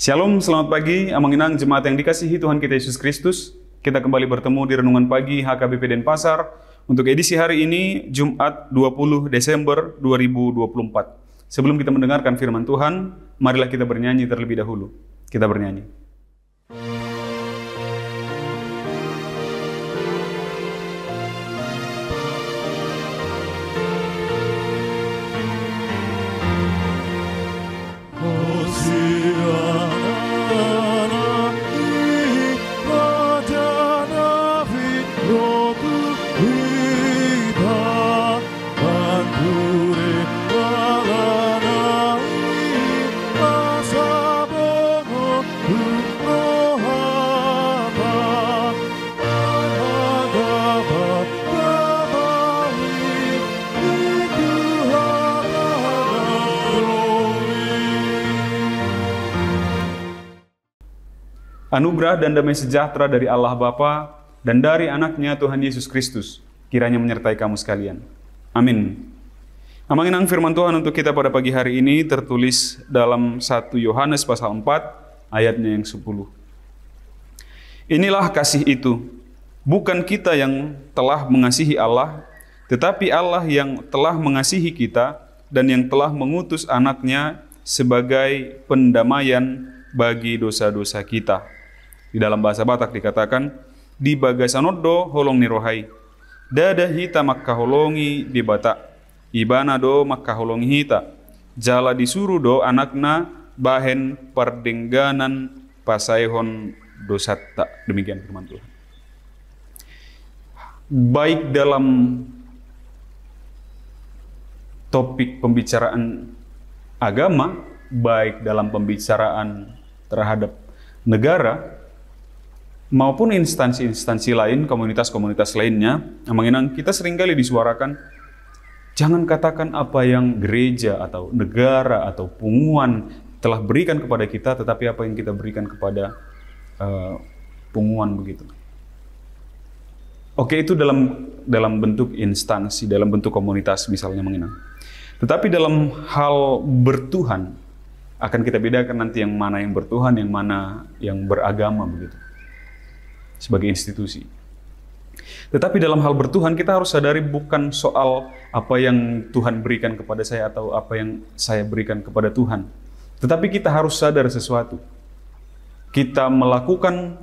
Shalom, selamat pagi, Amanginang jemaat yang dikasihi Tuhan kita Yesus Kristus. Kita kembali bertemu di Renungan Pagi HKBP Denpasar untuk edisi hari ini, Jumat 20 Desember 2024. Sebelum kita mendengarkan firman Tuhan, marilah kita bernyanyi terlebih dahulu. Kita bernyanyi. Anugerah dan damai sejahtera dari Allah Bapa dan dari anaknya Tuhan Yesus Kristus kiranya menyertai kamu sekalian. Amin. Amanginang firman Tuhan untuk kita pada pagi hari ini tertulis dalam 1 Yohanes pasal 4 ayatnya yang 10. Inilah kasih itu, bukan kita yang telah mengasihi Allah, tetapi Allah yang telah mengasihi kita dan yang telah mengutus anaknya sebagai pendamaian bagi dosa-dosa kita. Di dalam bahasa Batak dikatakan, di bagasanoddo holong ni rohai, dada hita makka holongi di Batak, ibana do makka holongi hita, jala disuruh do anakna bahen perdengganan pasaihon dosatta. Demikian firman Tuhan. Baik dalam topik pembicaraan agama, baik dalam pembicaraan terhadap negara, maupun instansi-instansi lain, komunitas-komunitas lainnya, Amanginang kita seringkali disuarakan, jangan katakan apa yang gereja atau negara atau punguan telah berikan kepada kita, tetapi apa yang kita berikan kepada punguan begitu. Oke, itu dalam bentuk instansi, dalam bentuk komunitas misalnya Amanginang. Tetapi dalam hal bertuhan, akan kita bedakan nanti yang mana yang bertuhan, yang mana yang beragama begitu. Sebagai institusi. Tetapi dalam hal bertuhan kita harus sadari bukan soal apa yang Tuhan berikan kepada saya atau apa yang saya berikan kepada Tuhan. Tetapi kita harus sadar sesuatu. Kita melakukan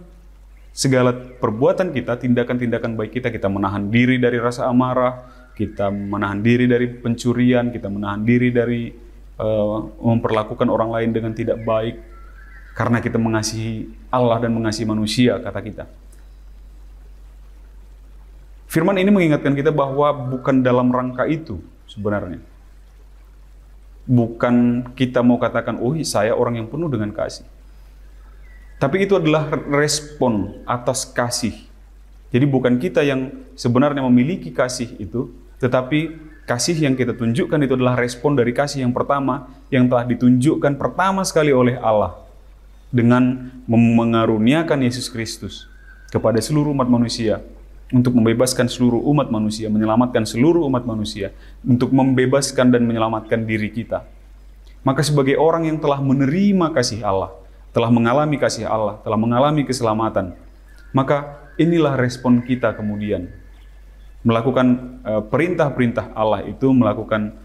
segala perbuatan kita, tindakan-tindakan baik kita menahan diri dari rasa amarah, kita menahan diri dari pencurian, kita menahan diri dari memperlakukan orang lain dengan tidak baik, karena kita mengasihi Allah dan mengasihi manusia, kata kita. Firman ini mengingatkan kita bahwa bukan dalam rangka itu sebenarnya. Bukan kita mau katakan, oh saya orang yang penuh dengan kasih. Tapi itu adalah respon atas kasih. Jadi bukan kita yang sebenarnya memiliki kasih itu, tetapi kasih yang kita tunjukkan itu adalah respon dari kasih yang pertama, yang telah ditunjukkan pertama sekali oleh Allah dengan mengaruniakan Yesus Kristus kepada seluruh umat manusia, untuk membebaskan seluruh umat manusia, menyelamatkan seluruh umat manusia, untuk membebaskan dan menyelamatkan diri kita. Maka sebagai orang yang telah menerima kasih Allah, telah mengalami kasih Allah, telah mengalami keselamatan, maka inilah respon kita kemudian. Melakukan perintah-perintah Allah itu, melakukan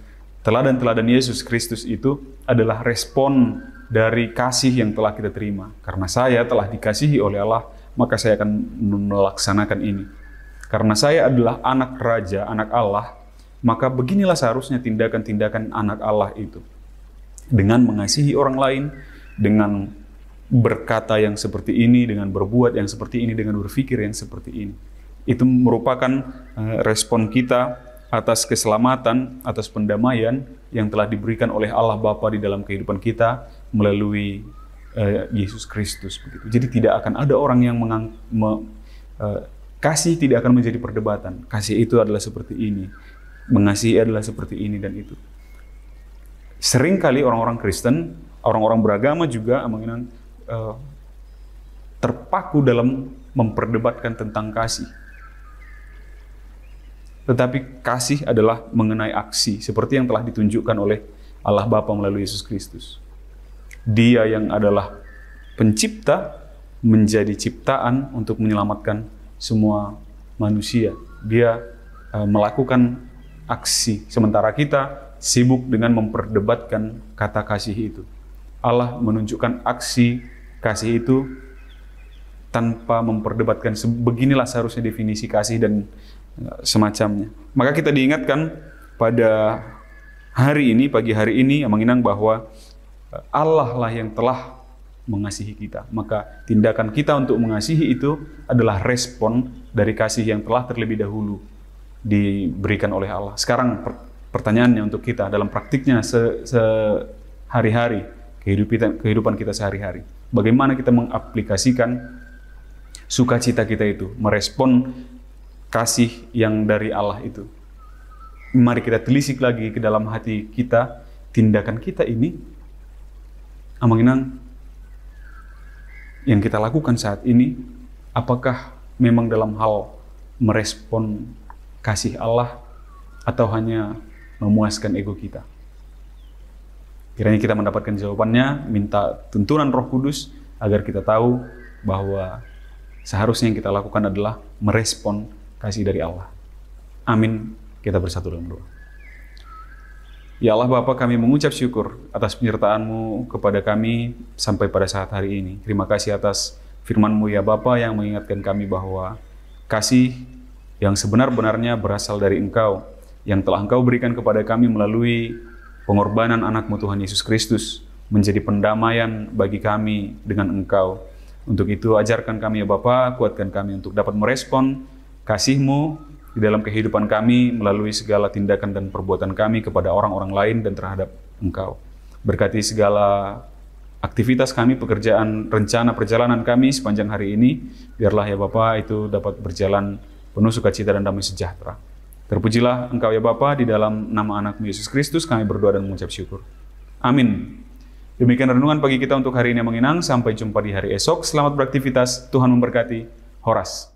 teladan-teladan Yesus Kristus itu adalah respon dari kasih yang telah kita terima. Karena saya telah dikasihi oleh Allah, maka saya akan melaksanakan ini. Karena saya adalah anak raja, anak Allah, maka beginilah seharusnya tindakan-tindakan anak Allah itu. Dengan mengasihi orang lain, dengan berkata yang seperti ini, dengan berbuat yang seperti ini, dengan berpikir yang seperti ini. Itu merupakan respon kita atas keselamatan, atas pendamaian yang telah diberikan oleh Allah Bapa di dalam kehidupan kita melalui Yesus Kristus. Jadi tidak akan ada orang yang kasih tidak akan menjadi perdebatan. Kasih itu adalah seperti ini. Mengasihi adalah seperti ini dan itu. Seringkali orang-orang Kristen, orang-orang beragama juga terpaku dalam memperdebatkan tentang kasih. Tetapi kasih adalah mengenai aksi, seperti yang telah ditunjukkan oleh Allah Bapa melalui Yesus Kristus. Dia yang adalah pencipta menjadi ciptaan untuk menyelamatkan semua manusia. Dia melakukan aksi, sementara kita sibuk dengan memperdebatkan kata kasih itu. Allah menunjukkan aksi kasih itu tanpa memperdebatkan beginilah seharusnya definisi kasih dan semacamnya. Maka kita diingatkan pada hari ini, pagi hari ini, yang menginang bahwa Allah lah yang telah mengasihi kita. Maka tindakan kita untuk mengasihi itu adalah respon dari kasih yang telah terlebih dahulu diberikan oleh Allah. Sekarang pertanyaannya untuk kita dalam praktiknya sehari-hari, kehidupan kita sehari-hari. Bagaimana kita mengaplikasikan sukacita kita itu, merespon kasih yang dari Allah itu. Mari kita telisik lagi ke dalam hati kita, tindakan kita ini, Amanginang, yang kita lakukan saat ini, apakah memang dalam hal merespon kasih Allah atau hanya memuaskan ego kita? Kiranya kita mendapatkan jawabannya, minta tuntunan Roh Kudus agar kita tahu bahwa seharusnya yang kita lakukan adalah merespon kasih dari Allah. Amin. Kita bersatu dalam doa. Ya Allah Bapa, kami mengucap syukur atas penyertaan-Mu kepada kami sampai pada saat hari ini. Terima kasih atas firman-Mu ya Bapa yang mengingatkan kami bahwa kasih yang sebenar-benarnya berasal dari Engkau, yang telah Engkau berikan kepada kami melalui pengorbanan anak-Mu Tuhan Yesus Kristus, menjadi pendamaian bagi kami dengan Engkau. Untuk itu ajarkan kami ya Bapa, kuatkan kami untuk dapat merespon kasih-Mu di dalam kehidupan kami melalui segala tindakan dan perbuatan kami kepada orang-orang lain dan terhadap Engkau. Berkati segala aktivitas kami, pekerjaan, rencana perjalanan kami sepanjang hari ini, biarlah ya Bapa itu dapat berjalan penuh sukacita dan damai sejahtera. Terpujilah Engkau ya Bapa, di dalam nama anak-Mu Yesus Kristus kami berdoa dan mengucap syukur. Amin. Demikian renungan pagi kita untuk hari ini yang menginang. Sampai jumpa di hari esok. Selamat beraktivitas. Tuhan memberkati. Horas.